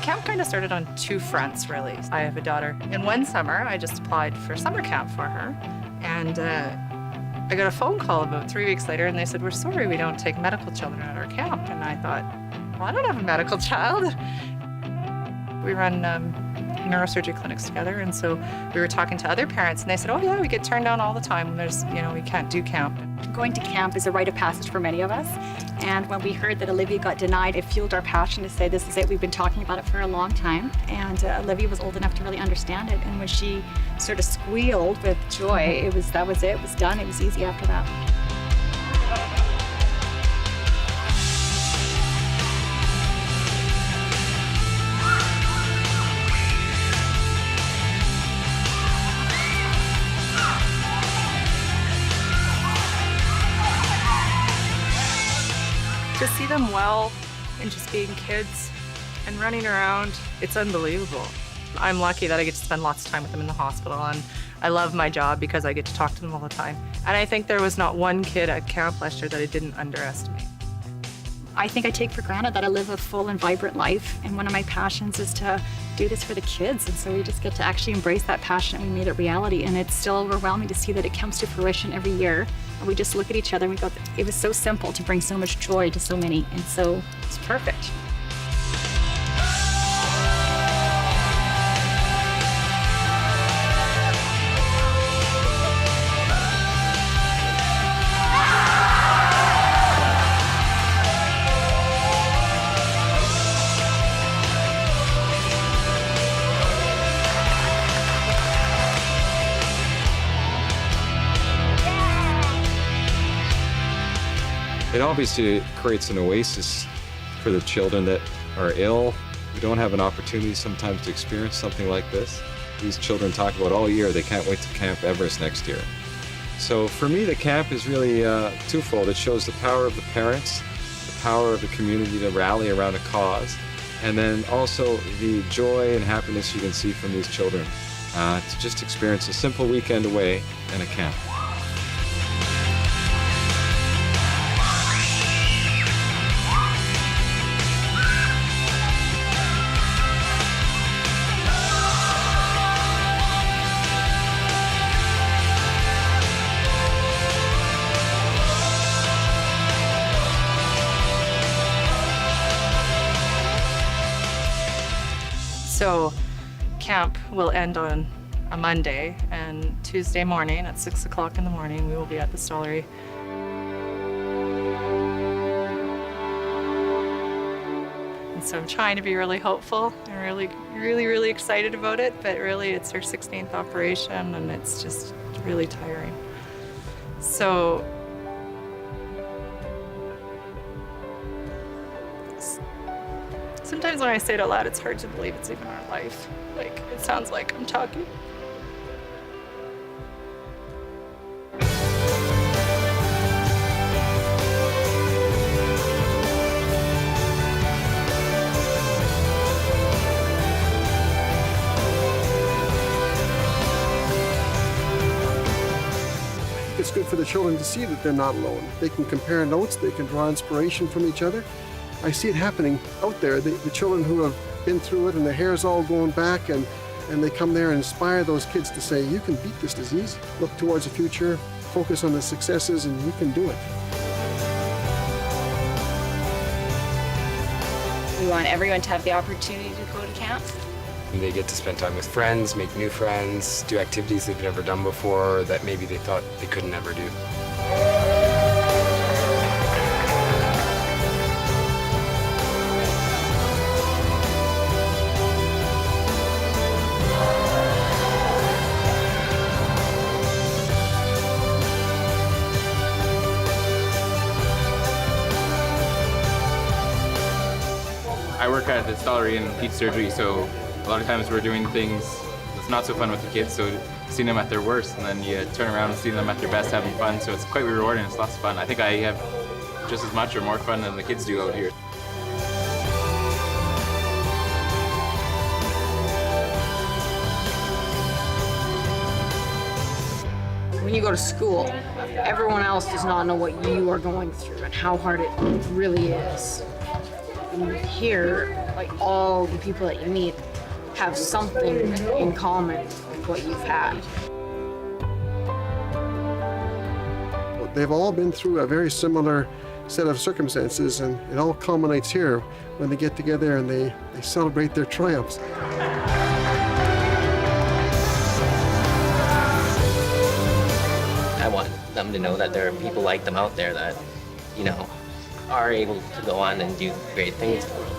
Camp kind of started on two fronts, really. I have a daughter. In one summer, I just applied for summer camp for her, and I got a phone call about 3 weeks later, and they said, "We're sorry, we don't take medical children at our camp." And I thought, well, I don't have a medical child. We run neurosurgery clinics together, and so we were talking to other parents, and they said, "Oh yeah, we get turned down all the time when there's, we can't do camp." Going to camp is a rite of passage for many of us, and when we heard that Olivia got denied, it fueled our passion to say, this is it. We've been talking about it for a long time, and Olivia was old enough to really understand it, and when she sort of squealed with joy, that was it. It was done. It was easy after that. To see them well and just being kids and running around, it's unbelievable. I'm lucky that I get to spend lots of time with them in the hospital, and I love my job because I get to talk to them all the time. And I think there was not one kid at camp last year that I didn't underestimate. I think I take for granted that I live a full and vibrant life, and one of my passions is to do this for the kids, and so we just get to actually embrace that passion, and we made it reality, and it's still overwhelming to see that it comes to fruition every year. And we just look at each other and we go, it was so simple to bring so much joy to so many, and so it's perfect. It obviously creates an oasis for the children that are ill, who don't have an opportunity sometimes to experience something like this. These children talk about all year they can't wait to Camp Everest next year. So for me, the camp is really twofold. It shows the power of the parents, the power of the community to rally around a cause, and then also the joy and happiness you can see from these children to just experience a simple weekend away in a camp. So camp will end on a Monday, and Tuesday morning at 6 o'clock in the morning, we will be at the Stollery. And so I'm trying to be really hopeful and really excited about it, but really it's our 16th operation, and it's just really tiring. So sometimes when I say it out loud, it's hard to believe it's even our life. Like, it sounds like I'm talking. It's good for the children to see that they're not alone. They can compare notes, they can draw inspiration from each other. I see it happening out there. The children who have been through it and their hair's all going back, and they come there and inspire those kids to say, you can beat this disease. Look towards the future, focus on the successes, and you can do it. We want everyone to have the opportunity to go to camp. They get to spend time with friends, make new friends, do activities they've never done before that maybe they thought they could never do. I work at the Stollery in peach surgery, so a lot of times we're doing things that's not so fun with the kids, so seeing them at their worst, and then you turn around and see them at their best having fun, so it's quite rewarding. It's lots of fun. I think I have just as much or more fun than the kids do out here. When you go to school, everyone else does not know what you are going through and how hard it really is. here, like all the people that you meet have something in common with what you've had. They've all been through a very similar set of circumstances, and it all culminates here when they get together and they celebrate their triumphs. I want them to know that there are people like them out there that, you know, are able to go on and do great things in the world.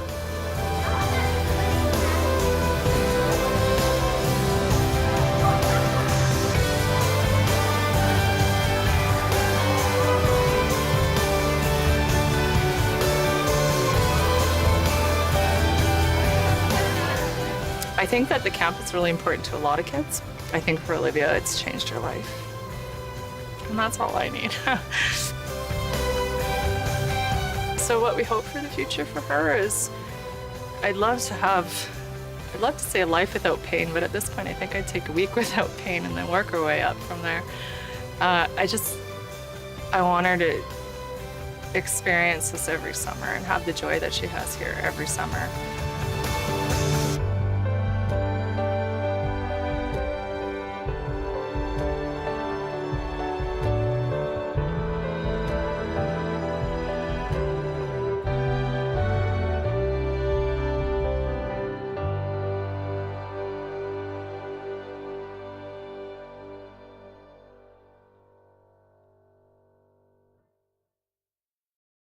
I think that the camp is really important to a lot of kids. I think for Olivia, it's changed her life. And that's all I need. So what we hope for the future for her is, I'd love to say a life without pain, but at this point I think I'd take a week without pain and then work her way up from there. I want her to experience this every summer and have the joy that she has here every summer.